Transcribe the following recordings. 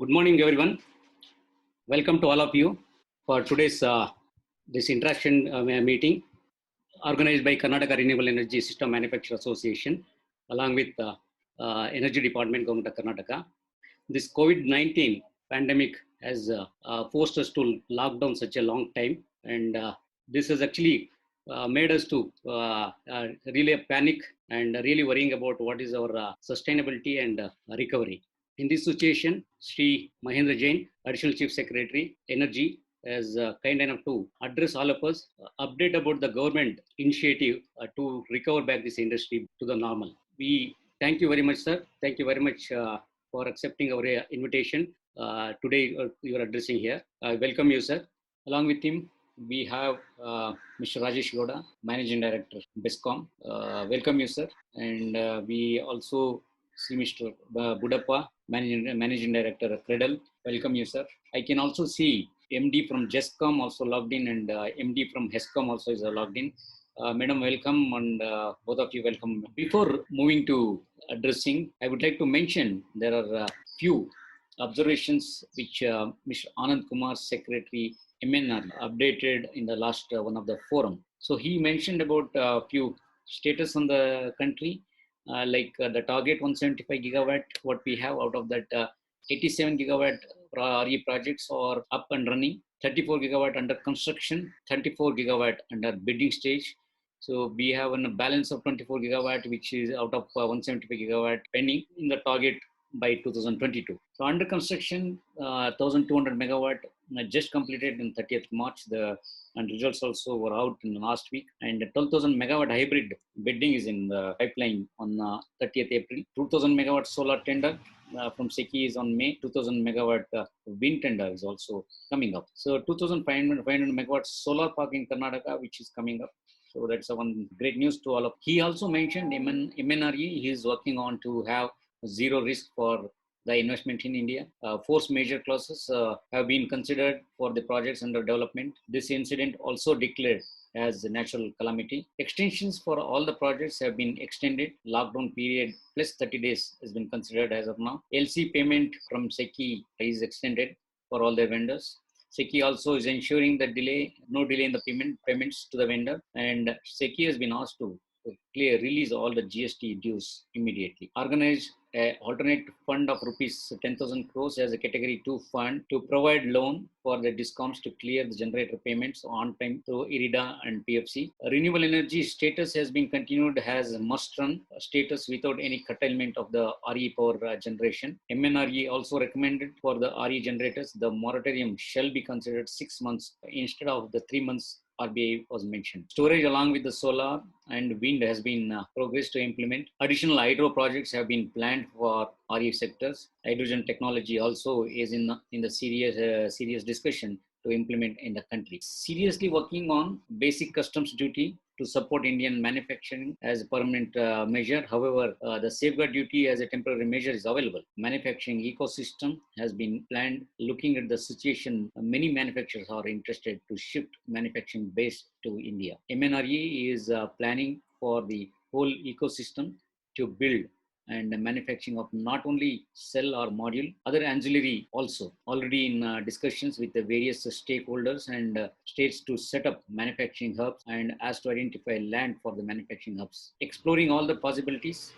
Good morning, everyone. Welcome to all of you for today's this interaction meeting organized by Karnataka Renewable Energy System Manufacturer Association, along with Energy Department, Government of Karnataka. This COVID-19 pandemic has forced us to lock down such a long time, and this has actually made us to really panic and really worrying about what is our sustainability and recovery. In this situation, Sri Mahendra Jain, Additional Chief Secretary, Energy, is kind enough to address all of us, update about the government initiative to recover back this industry to the normal. We thank you very much, sir. Thank you very much for accepting our invitation. Today, you are addressing here. I welcome you, sir. Along with him, we have Mr. Rajesh Gowda, Managing Director, BESCOM. Welcome you, sir. And we also see Mr. Budappa, Managing Director, Credle. Welcome you, sir. I can also see MD from JESCOM also logged in, and MD from HESCOM also is logged in. Madam, welcome, and both of you welcome. Before moving to addressing, I would like to mention there are few observations which Mr. Anand Kumar, Secretary, MNR, updated in the last one of the forum. So he mentioned about a few status on the country, like the target 175 gigawatt, what we have out of that 87 gigawatt RE projects are up and running, 34 gigawatt under construction, 34 gigawatt under bidding stage. So we have a balance of 24 gigawatt, which is out of 175 gigawatt pending in the target by 2022. So under construction, 1,200 megawatt just completed in 30th March. And results also were out in the last week. And 12,000 megawatt hybrid bidding is in the pipeline on 30th April. 2,000 megawatt solar tender from SECI is on May. 2,000 megawatt wind tender is also coming up. So 2,500 megawatt solar park in Karnataka, which is coming up. So that's one great news to all of. He also mentioned MNRE. He is working on to have zero risk for the investment in India. Force major clauses have been considered for the projects under development. This incident also declared as a natural calamity. Extensions for all the projects have been extended. Lockdown period plus 30 days has been considered as of now. LC payment from SECI is extended for all their vendors. SECI also is ensuring that no delay in the payments to the vendor, and SECI has been asked to release all the GST dues immediately. Organize an alternate fund of rupees 10,000 crores as a category 2 fund to provide loan for the DISCOMs to clear the generator payments on time through IREDA and PFC. Renewable energy status has been continued as must-run status without any curtailment of the RE power generation. MNRE also recommended for the RE generators, the moratorium shall be considered 6 months instead of the 3 months RBI was mentioned. Storage along with the solar and wind has been progressed to implement. Additional hydro projects have been planned for RE sectors. Hydrogen technology also is in the serious discussion to implement in the country. Seriously working on basic customs duty to support Indian manufacturing as a permanent measure. However, the safeguard duty as a temporary measure is available. Manufacturing ecosystem has been planned. Looking at the situation, many manufacturers are interested to shift manufacturing base to India. MNRE is planning for the whole ecosystem to build and the manufacturing of not only cell or module, other ancillary also. Already in discussions with the various stakeholders and states to set up manufacturing hubs and as to identify land for the manufacturing hubs. Exploring all the possibilities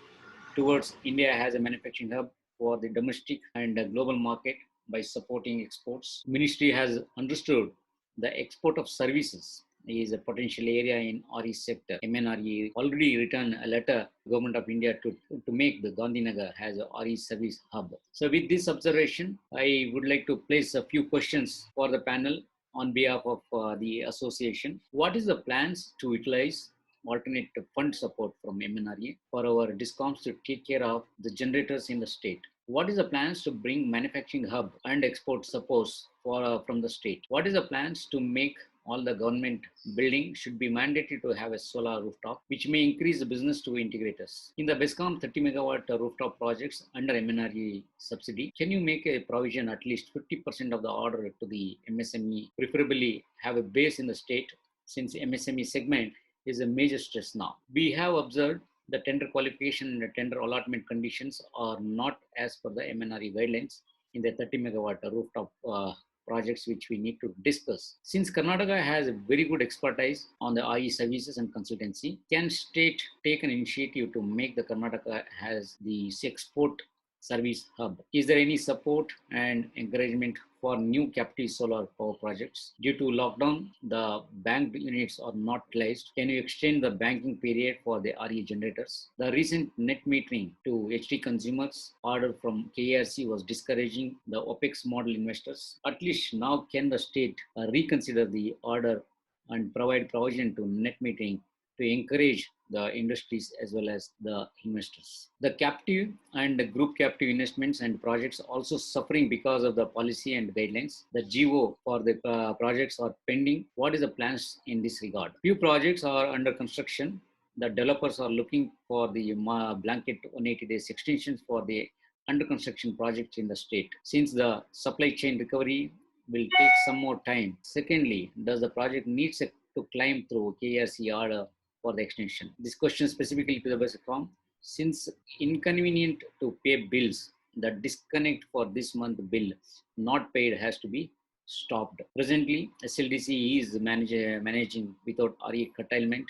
towards India as a manufacturing hub for the domestic and global market by supporting exports. Ministry has understood the export of services is a potential area in RE sector. MNRE already written a letter to Government of India to make the Gandhinagar as a RE service hub. So with this observation, I would like to place a few questions for the panel on behalf of the association. What is the plans to utilize alternate fund support from MNRE for our DISCOMs to take care of the generators in the state? What is the plans to bring manufacturing hub and export support from the state? What is the plans to make all the government building should be mandated to have a solar rooftop, which may increase the business to integrators. In the BESCOM 30 megawatt rooftop projects under MNRE subsidy, can you make a provision at least 50% of the order to the MSME, preferably have a base in the state, since MSME segment is a major stress now. We have observed the tender qualification and the tender allotment conditions are not as per the MNRE guidelines. in the 30 megawatt rooftop projects which we need to discuss. Since Karnataka has a very good expertise on the RE services and consultancy, can state take an initiative to make the Karnataka has the export service hub? Is there any support and encouragement for new captive solar power projects? Due to lockdown, the banked units are not placed. Can you extend the banking period for the RE generators? The recent net metering to HT consumers order from KRC was discouraging the OPEX model investors. At least now can the state reconsider the order and provide provision to net metering to encourage the industries as well as the investors. The captive and the group captive investments and projects also suffering because of the policy and guidelines. The GO for the projects are pending. What is the plans in this regard? Few projects are under construction. The developers are looking for the blanket 180 days extensions for the under construction projects in the state. Since the supply chain recovery will take some more time. Secondly, does the project needs to climb through KRC order for the extension? This question specifically to the Besicom. Since inconvenient to pay bills, the disconnect for this month bill not paid has to be stopped. Presently, SLDC is managing without RE curtailment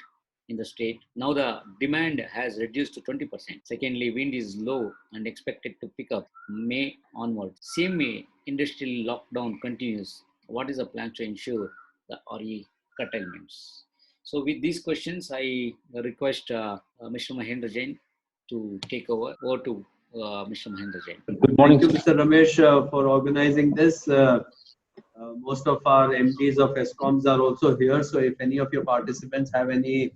in the state. Now the demand has reduced to 20%. Secondly, wind is low and expected to pick up May onward. Same May, industrial lockdown continues. What is the plan to ensure the RE curtailments? So with these questions, I request Mr. Mahendra Jain to take over. Over to Mr. Mahendra Jain. Good morning. Thank you, Mr. Ramesh, for organizing this. Most of our MDs of ESCOMs are also here. So if any of your participants have any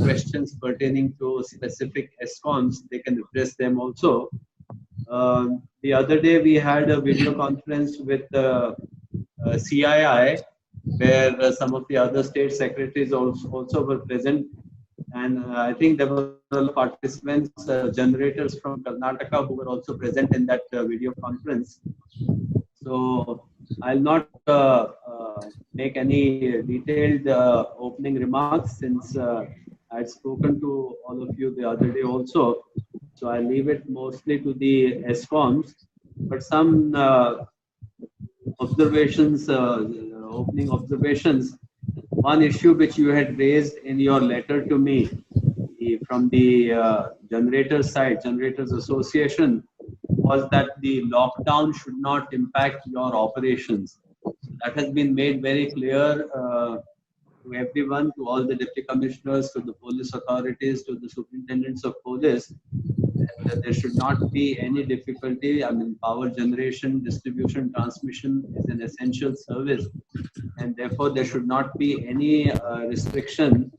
questions pertaining to specific ESCOMs, they can address them also. The other day, we had a video conference with CII, where some of the other state secretaries also were present. And I think there were participants, generators from Karnataka, who were also present in that video conference. So I'll not make any detailed opening remarks, since I had spoken to all of you the other day also. So I'll leave it mostly to the ESCOMs. But some observations, opening observations. One issue which you had raised in your letter to me from the Generators side, Generators Association, was that the lockdown should not impact your operations. That has been made very clear to everyone, to all the deputy commissioners, to the police authorities, to the superintendents of police, that there should not be any difficulty. I mean, power generation, distribution, transmission is an essential service, and therefore there should not be any restriction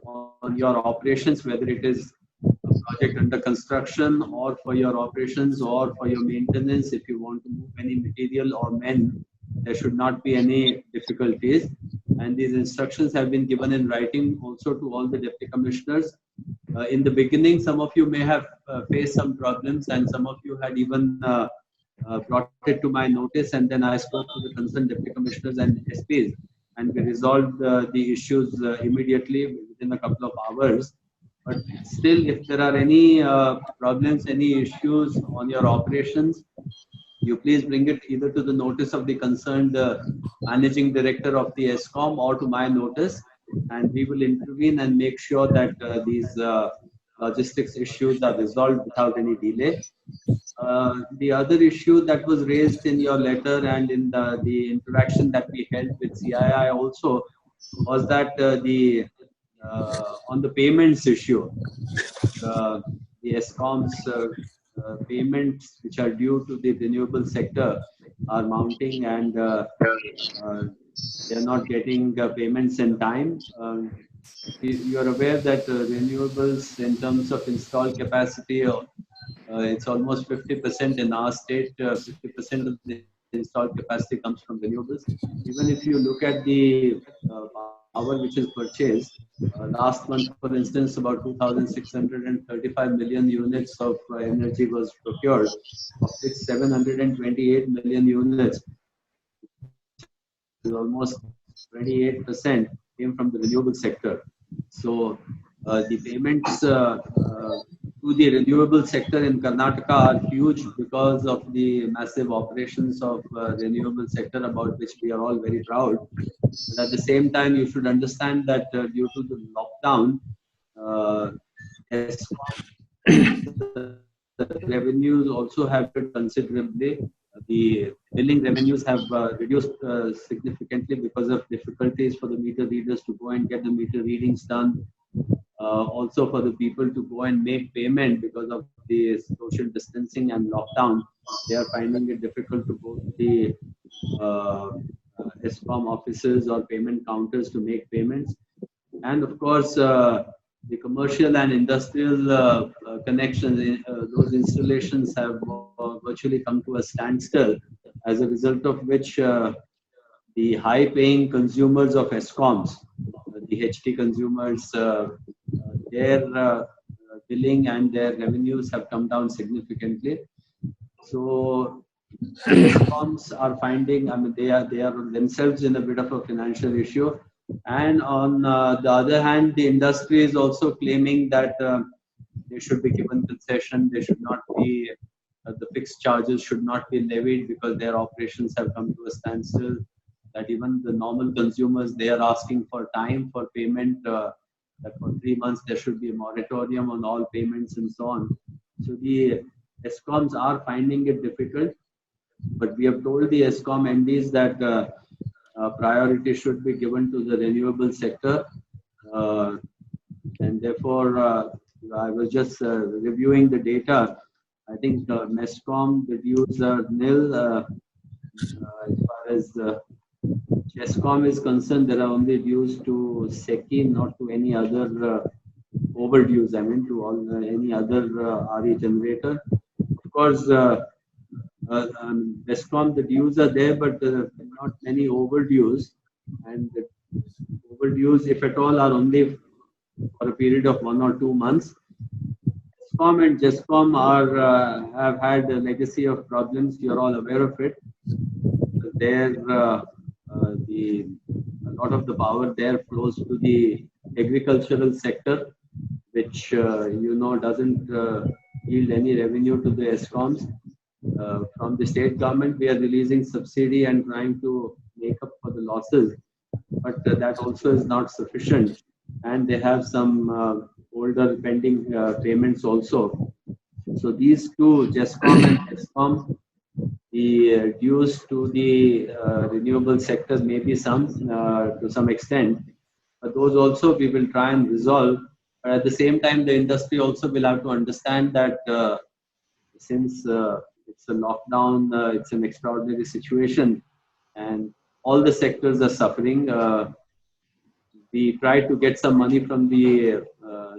on your operations, whether it is a project under construction or for your operations or for your maintenance. If you want to move any material or men, there should not be any difficulties. And these instructions have been given in writing also to all the deputy commissioners. In the beginning, some of you may have faced some problems, and some of you had even brought it to my notice, and then I spoke to the concerned deputy commissioners and SPs, and we resolved the issues immediately within a couple of hours. But still, if there are any problems, any issues on your operations, you please bring it either to the notice of the concerned managing director of the ESCOM or to my notice, and we will intervene and make sure that these logistics issues are resolved without any delay. The other issue that was raised in your letter and in the interaction that we held with CII also was that on the payments issue, the ESCOM's payments which are due to the renewable sector are mounting, and they are not getting payments in time. You are aware that renewables, in terms of installed capacity, it's almost 50% in our state. 50% of the installed capacity comes from renewables. Even if you look at the power which is purchased, last month, for instance, about 2,635 million units of energy was procured, of which 728 million units, almost 28%, came from the renewable sector. So The payments to the renewable sector in Karnataka are huge because of the massive operations of renewable sector, about which we are all very proud. But at the same time, you should understand that due to the lockdown, revenues also have been considerably. The billing revenues have reduced significantly because of difficulties for the meter readers to go and get the meter readings done. Also for the people to go and make payment because of the social distancing and lockdown, they are finding it difficult to go to the ESCOM offices or payment counters to make payments. And of course, the commercial and industrial connections, those installations have virtually come to a standstill, as a result of which the high-paying consumers of ESCOMs, the HT consumers, their billing and their revenues have come down significantly. So ESCOMs are finding, I mean, they are themselves in a bit of a financial issue. And on the other hand, the industry is also claiming that they should be given concession. They should not be, the fixed charges should not be levied because their operations have come to a standstill. That even the normal consumers, they are asking for time for payment, that for 3 months there should be a moratorium on all payments and so on. So the ESCOMs are finding it difficult, but we have told the ESCOM MDs that priority should be given to the renewable sector. And therefore, I was just reviewing the data. I think MESCOM, the dues are nil. As far as CHESCOM is concerned, there are only dues to SECI, not to any other overdues. I mean, to all any other RE generator. Of course, MESCOM, the dues are there, but not many overdues. And the overdues, if at all, are only for a period of 1 or 2 months. ESCOM and GESCOM are have had a legacy of problems. You're all aware of it. There, a lot of the power there flows to the agricultural sector, which doesn't yield any revenue to the ESCOMs. From the state government, we are releasing subsidy and trying to make up for the losses, but that also is not sufficient. And they have some older pending payments also. So these two, GESCOM and ESCOM, the dues to the renewable sector may be some to some extent, but those also we will try and resolve. But at the same time, the industry also will have to understand that since it's a lockdown, it's an extraordinary situation, and all the sectors are suffering. We tried to get some money from the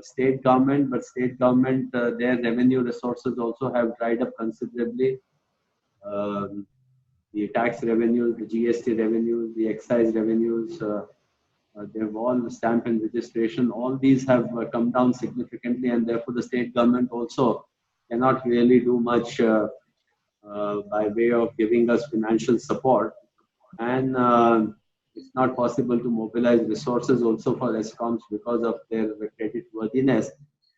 state government, but state government, their revenue resources also have dried up considerably. The tax revenues, the GST revenues, the excise revenues, they've all stamp and registration, all these have come down significantly, and therefore the state government also cannot really do much by way of giving us financial support. And it's not possible to mobilize resources also for ESCOMs because of their credit worthiness.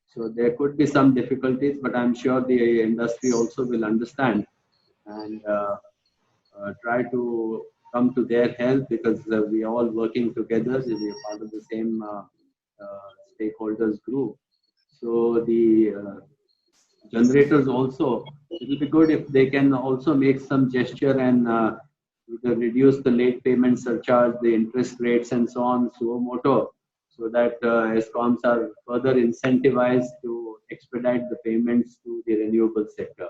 So there could be some difficulties, but I'm sure the industry also will understand and try to come to their help, because we are all working together. We are part of the same stakeholders group. So the generators also, it will be good if they can also make some gesture and either reduce the late payment surcharge, the interest rates and so on, suo moto, so that ESCOMs are further incentivized to expedite the payments to the renewable sector.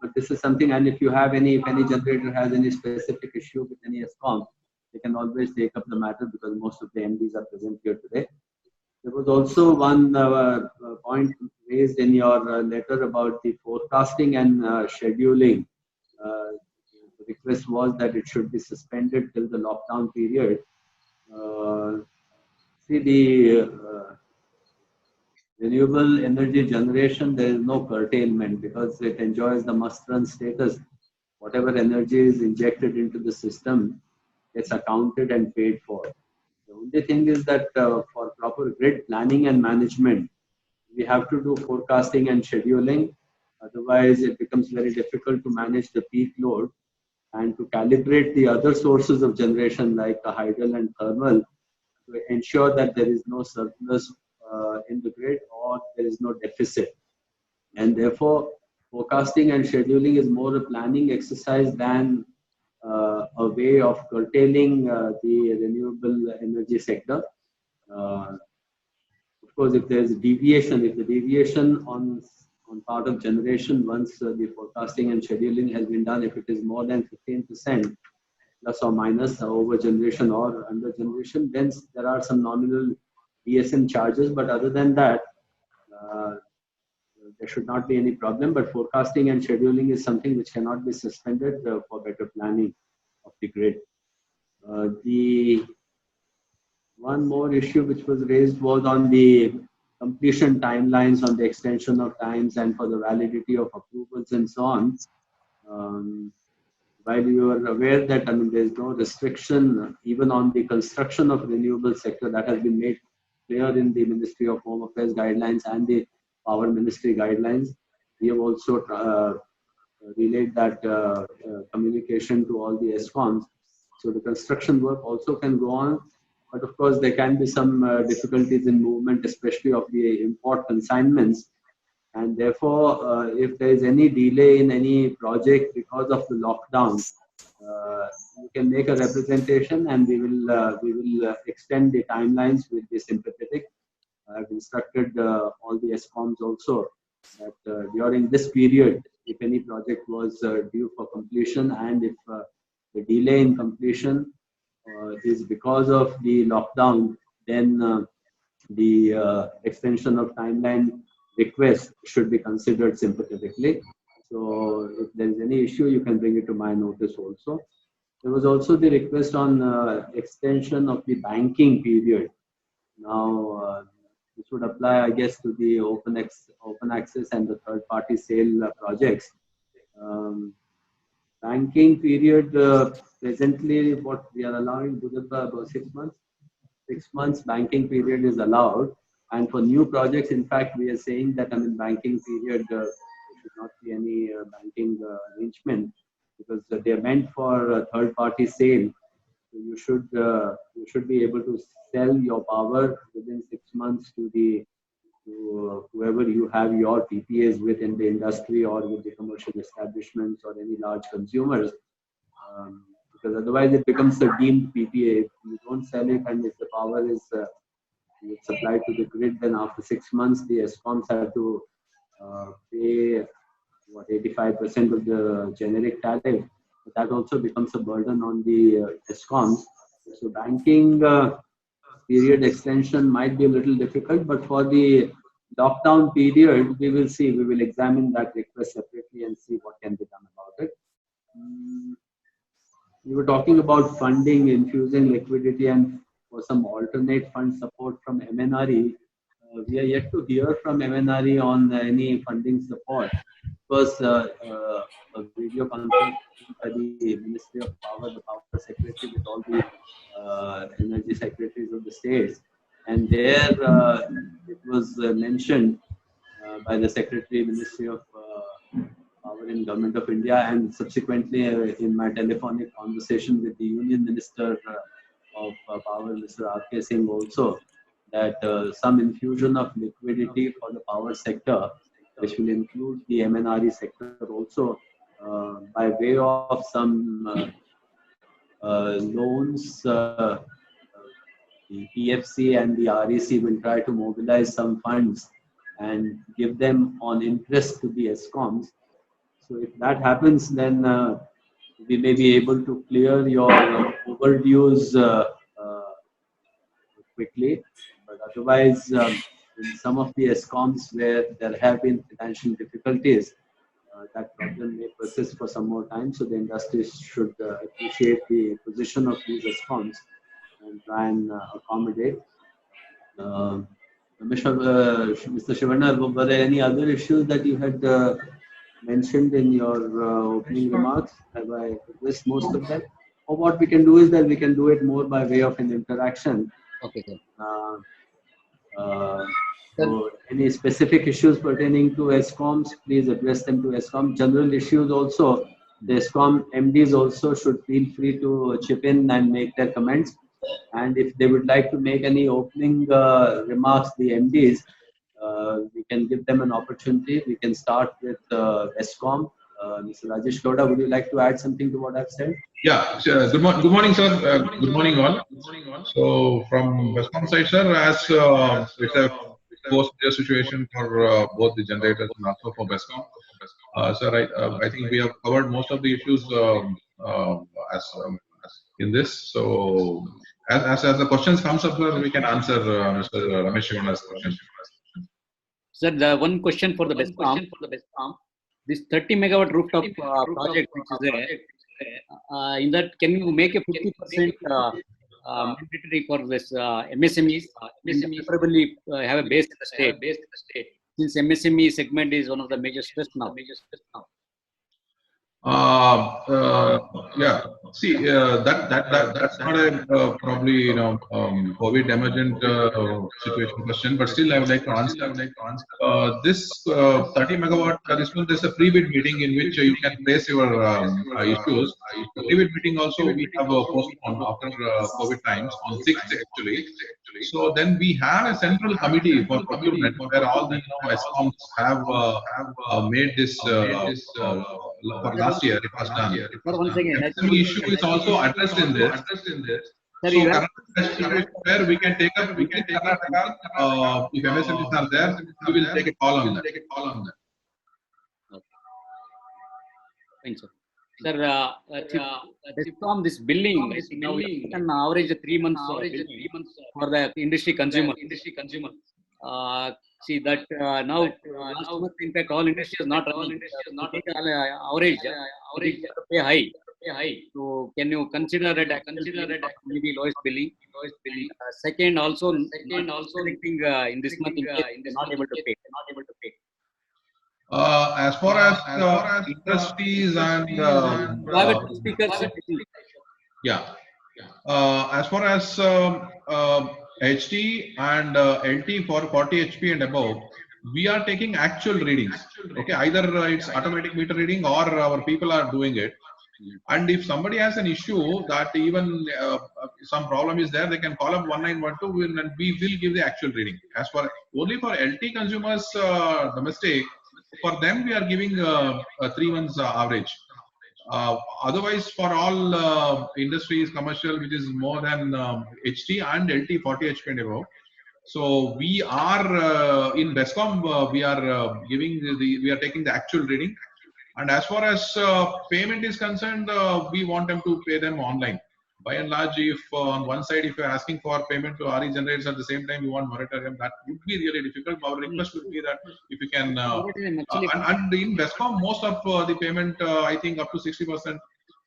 But this is something, and if any generator has any specific issue with any ESCOM, they can always take up the matter, because most of the MDs are present here today. There was also one point raised in your letter about the forecasting and scheduling. The request was that it should be suspended till the lockdown period. See, the renewable energy generation, there is no curtailment because it enjoys the must-run status. Whatever energy is injected into the system gets accounted and paid for. The only thing is that for proper grid planning and management, we have to do forecasting and scheduling. Otherwise, it becomes very difficult to manage the peak load and to calibrate the other sources of generation like the hydel and thermal to ensure that there is no surplus in the grid or there is no deficit. And therefore, forecasting and scheduling is more a planning exercise than a way of curtailing the renewable energy sector. Of course, if there is a deviation, if the deviation on part of generation, once the forecasting and scheduling has been done, if it is more than 15% plus or minus over generation or under generation, then there are some nominal DSM charges. But other than that, there should not be any problem. But forecasting and scheduling is something which cannot be suspended for better planning of the grid. The one more issue which was raised was on the completion timelines, on the extension of times and for the validity of approvals and so on. While you are aware that there is no restriction even on the construction of renewable sector, that has been made clear in the Ministry of Home Affairs guidelines and the Power Ministry guidelines. We have also relayed that communication to all the ESCOMs. So the construction work also can go on. But of course, there can be some difficulties in movement, especially of the import consignments. And therefore, if there is any delay in any project because of the lockdown, you can make a representation, and we will extend the timelines. We'll be sympathetic. I've instructed all the ESCOMs also that during this period, if any project was due for completion, and if the delay in completion is because of the lockdown, then the extension of timeline request should be considered sympathetically. So if there is any issue, you can bring it to my notice also. There was also the request on extension of the banking period. Now, this would apply, I guess, to the open access and the third-party sale projects. Banking period, presently what we are allowing, about 6 months. 6 months banking period is allowed. And for new projects, in fact, we are saying that banking period, there should not be any banking arrangement, because they are meant for third-party sale. So you should be able to sell your power within 6 months to whoever you have your PPAs with in the industry or with the commercial establishments or any large consumers. Because otherwise it becomes a deemed PPA. If you don't sell it and if the power is supplied to the grid, then after 6 months the ESCOMs have to pay 85% of the generic tariff. But that also becomes a burden on the ESCOMs. So banking period extension might be a little difficult, but for the lockdown period, we will see. We will examine that request separately and see what can be done about it. We were talking about funding, infusing liquidity, and for some alternate fund support from MNRE. We are yet to hear from MNRE on any funding support. First, a video conference by the Ministry of Power, the Power Secretary, with all the energy secretaries of the states. And there it was mentioned by the Secretary, Ministry of Power in Government of India, and subsequently in my telephonic conversation with the Union Minister of Power, Mr. R.K. Singh also, that some infusion of liquidity for the power sector, which will include the MNRE sector also, by way of some loans. The PFC and the REC will try to mobilize some funds and give them on interest to the ESCOMs. So if that happens, then we may be able to clear your overdues quickly. But otherwise, in some of the ESCOMs where there have been financial difficulties, that problem may persist for some more time. So the industry should appreciate the position of these ESCOMs and try and accommodate. Mr. Shivanna, were there any other issues that you had mentioned in your opening remarks? Have I addressed most of them? or what we can do is that we can do it more by way of an interaction. Okay, sir. So any specific issues pertaining to ESCOMs, please address them to ESCOM. General issues also, the ESCOM MDs also should feel free to chip in and make their comments. And if they would like to make any opening remarks, the MDs, we can give them an opportunity. We can start with ESCOM. Mr. Rajesh Gowda, would you like to add something to what I've said? Yeah, sure. Good morning, sir. Good morning, all. So, from Westcom side, sir, as it's a post situation for both the generators and also for Westcom. Sir, I think we have covered most of the issues as in this. So, as the questions comes up, sir, we can answer Mr. Ramesh Shivanda's question. Sir, the one question for the Westcom. This 30 megawatt rooftop project, which is there, in that, can you make a 50% mandatory for this MSMEs? Preferably have a base in the state. Since MSME segment is one of the major stress now. Yeah. See, that's not a probably COVID emergent situation question, but still I would like to answer. This 30 megawatt. There's a pre-bid meeting in which you can place your issues. The pre-bid meeting also we have postponed after COVID times on 6th actually. So then we have a central committee for procurement where all the ESCOMs have made this for last year it was done. Once again, The issue is also addressed in this. Sir, So Karnataka where we can take up within Karnataka, if MSMEs are there, we will take a call on that. Fine, sir. Sir, Discom, this billing, now an average 3 months for the industry consumer. See that now last month, in fact, all industry is not average pay high. So can you consider it maybe lowest billing? Second, also predicting in this month not able to pay. As far as industries and Private speakers. yeah. As far as HT and LT for 40 HP and above, we are taking actual readings. Okay, either it's automatic meter reading or our people are doing it. And if somebody has an issue that even some problem is there, they can call up 1912 and we will give the actual reading. As for only for LT consumers domestic, for them we are giving a 3 months average. Otherwise, for all industries, commercial, which is more than HT and LT 40 HP and above. So we are in Westcom, we are we are taking the actual reading. And as far as payment is concerned, we want them to pay them online. By and large, if on one side, if you're asking for payment to RE generators at the same time, you want moratorium, that would be really difficult. Our request would be that if you can, and in Westcom, most of the payment, I think up to 60%,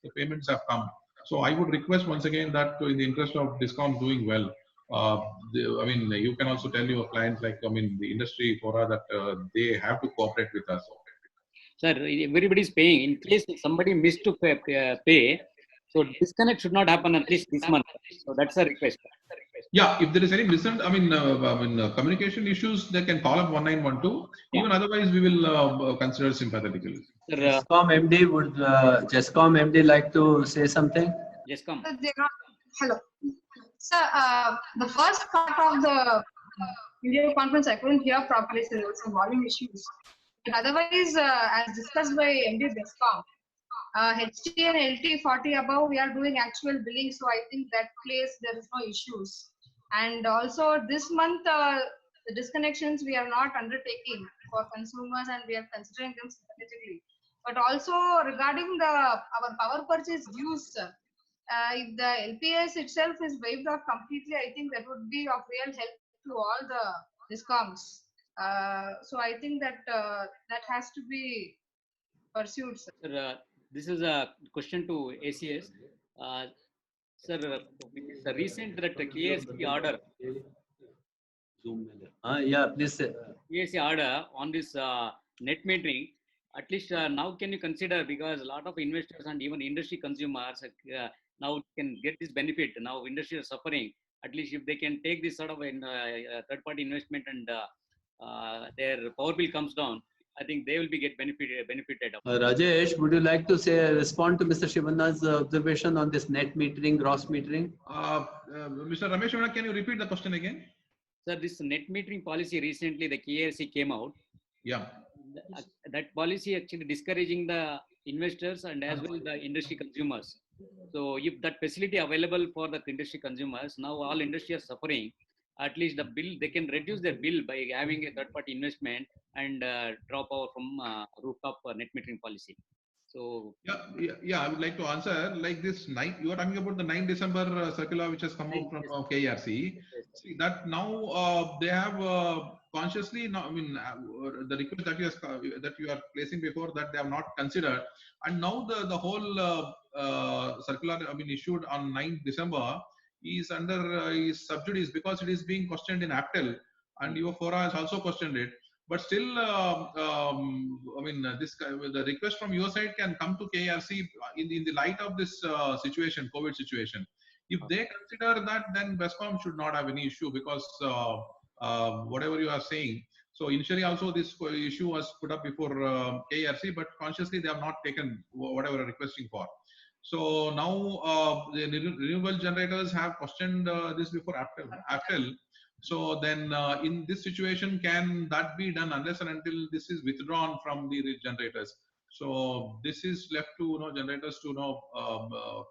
the payments have come. So I would request once again that in the interest of Discom doing well, I mean, you can also tell your clients, like, I mean, the industry fora that they have to cooperate with us. Sir, everybody is paying. In case somebody missed to pay, so disconnect should not happen at least this month. So that's a request. Yeah, if there is any communication issues, they can call up 1912. Yeah. Even otherwise, we will consider sympathetically. Sir, Gescom MD like to say something? Gescom. Hello. Sir, the first part of the video conference I couldn't hear properly, so there were some volume issues. But otherwise, as discussed by MD Gescom, HT and LT 40 above, we are doing actual billing, so I think that place there is no issues. And also this month, the disconnections we are not undertaking for consumers, and we are considering them sympathetically. But also regarding our power purchase dues, if the LPS itself is waived off completely, I think that would be of real help to all the Discoms. So I think that that has to be pursued, sir. Sir, this is a question to ACS. Sir, the recent that KSC order. Yeah, please. KSC order on this net metering. at least now can you consider, because a lot of investors and even industry consumers now can get this benefit. Now industry is suffering. At least if they can take this sort of third party investment and their power bill comes down, I think they will be get benefited. Rajesh, would you like to respond to Mr. Shivanna's observation on this net metering, gross metering? Mr. Ramesh, can you repeat the question again? Sir, this net metering policy recently the KRC came out. Yeah. That policy actually discouraging the investors and as well the industry consumers. So if that facility available for the industry consumers, now all industry are suffering. At least the bill, they can reduce their bill by having a third party investment and drop power from rooftop net metering policy. So yeah, I would like to answer like this. You are talking about the 9 December circular which has come out from KRC. See that now they have consciously, I mean, the request that you are placing before that they have not considered, and now the whole circular, I mean, issued on 9 December is under is sub judice because it is being questioned in APTEL, and UFORA has also questioned it. But still, I mean, the request from your side can come to KRC in the light of this situation, COVID situation. If they consider that, then BESCOM should not have any issue because whatever you are saying. So initially also this issue was put up before KRC, but consciously they have not taken whatever they're requesting for. So now the renewable generators have questioned this before APTEL. So then in this situation, can that be done unless and until this is withdrawn from the generators? So this is left to generators to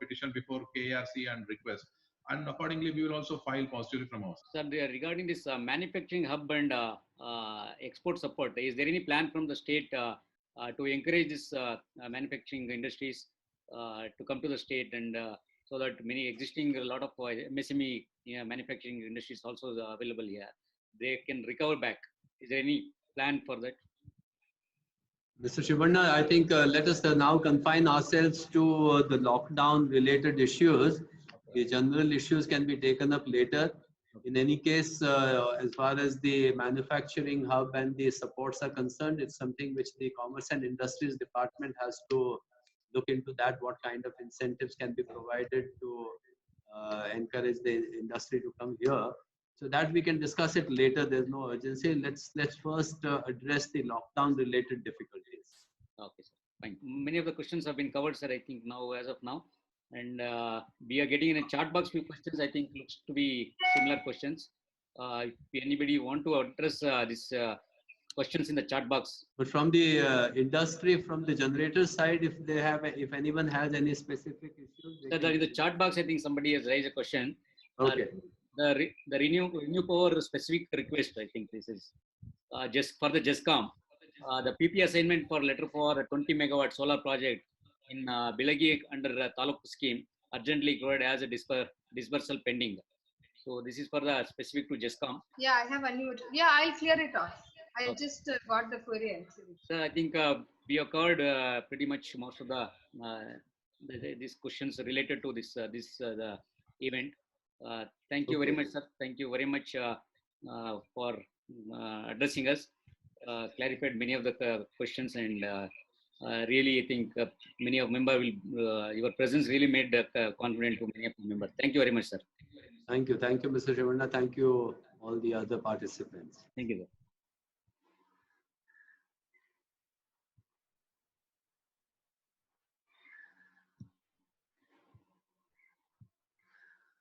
petition before KRC and request. And accordingly, we will also file positively from us. Sir, regarding this manufacturing hub and export support, is there any plan from the state to encourage this manufacturing industries to come to the state and so that many existing a lot of MSME manufacturing industries also available here, they can recover back? Is there any plan for that? Mr. Shivanna, I think let us now confine ourselves to the lockdown related issues. The general issues can be taken up later. In any case, as far as the manufacturing hub and the supports are concerned, it's something which the Commerce and Industries Department has to look into that, what kind of incentives can be provided to encourage the industry to come here. So that we can discuss it later. There's no urgency. Let's first address the lockdown related difficulties. Okay, sir. Fine. Many of the questions have been covered, sir, I think now, as of now. And we are getting in a chat box few questions, I think looks to be similar questions. If anybody want to address these questions in the chat box. But from the industry, from the generator side, if they have, if anyone has any specific issues. Sir, in the chat box, I think somebody has raised a question. Okay. The renew power specific request, I think this is just for the GESCOM. The PP assignment for letter for a 20 megawatt solar project in Bilagi under Taluk scheme urgently required as a dispersal pending. So this is for the specific to GESCOM. Yeah, I have unmuted. Yeah, I'll clear it off. I just got the query actually. So I think we have covered pretty much most of the these questions related to this the event. Thank you very much, sir. Thank you very much for addressing us. Clarified many of the questions, and really I think many of members will your presence really made confident to many of the members. Thank you very much, sir. Thank you, Mr. Shivanna. Thank you, all the other participants. Thank you, sir.